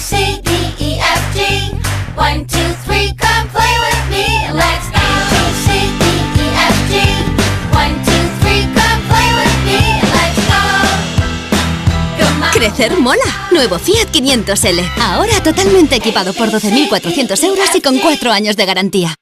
C, D, E, F, G. 1, 2, 3, come play with me. Let's A, B, C, D, E, F, G. 1, 2, 3, come play with me. Let's go. Come on. Crecer mola. Nuevo Fiat 500L. Ahora totalmente equipado por 12.400 euros y con 4 años de garantía.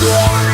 Yeah.